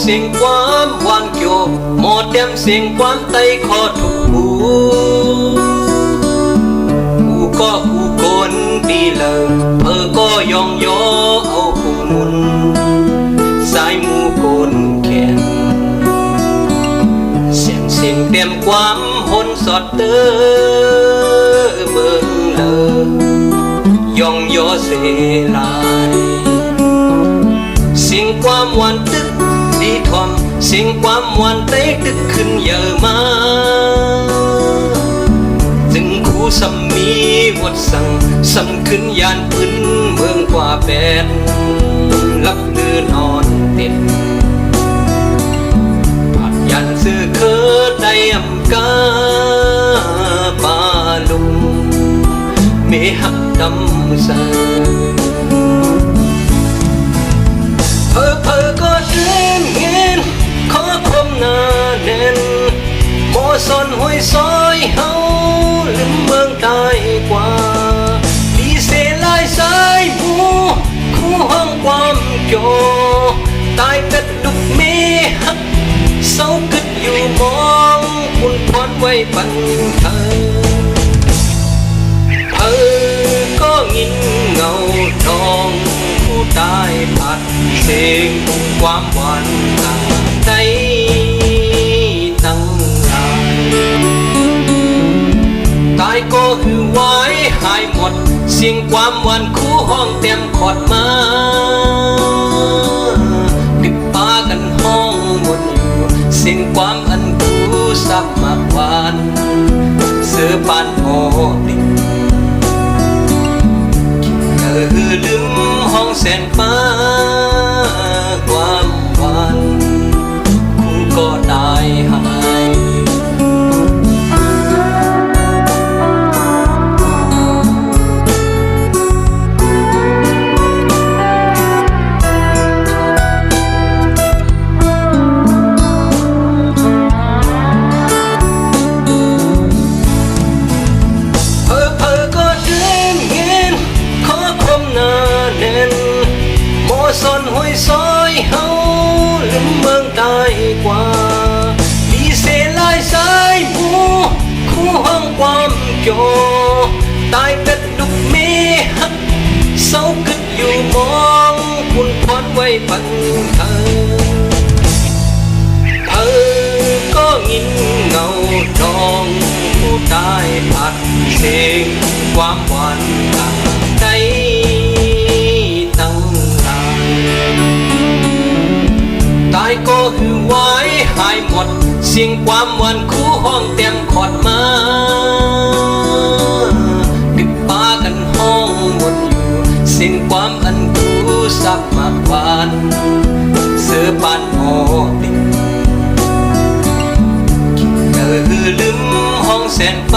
สียงความหวานเกี่ยวหมอเต็มเสียงความไตคอทุกหูอูก็อูโกนดีเลยก็ยองยอเอาคงมุนสายมูโกนแขนเสียงสิ่งเต็มความหนสอดเตอเบิ่งเลยยองยอเสลายเสียงความหวานตึกดีทอมเสียงความหวานเตะตึกขึ้นเยอะมาจึงคู่สามีวดสั่งสำขึ้นยานพื้นเมืองกว่าแปดลับลือนอนเต็มผัดยันซื้อเคอได้อำกาปาลุงเมหักดำใสเพอก็เดินเงินขอคมหน้าแน่นโมซอนห้วยซอยเฮาลืมเมืองตายกว่าดีเสลายสายบูคู่ห้องความโจตายกัดดุกเมหักเศร้ากึดอยู่มองคุณพรไว้ปันเธอก็งินเงาทองผู้ตายผัดเสียงความหวานต่างใจตั้งหลายตายก็คือไว้หายหมดเสียงความหวานคู่ห้องเต็มขอดมาดึกปากันห้องหมดอยู่เสียงความอันคู่สับมากหวานเสือปานโอดิลืมห้องแสนฟ้าความหวานคู่ก็ได้หายซอนห้วยซอยเฮาลืมเมืองตายกว่าดีเสลายสายบูคู่ห้องความโจตายเป็ดดุกเมหักเศร้ากึดอยู่มองคุณพรไว้ปันเธอก็งินเงาทองผู้ตายผัดเสียงความหวานต่างใจตายก็คือไว้หายหมดเสียงความหวานคู่ห้องเต็มขอดมาดึกปากันห้องหมดอยู่เสียงความอันคู่สับมากหวานเสือปานโอดิลืมห้องแสนฟ้า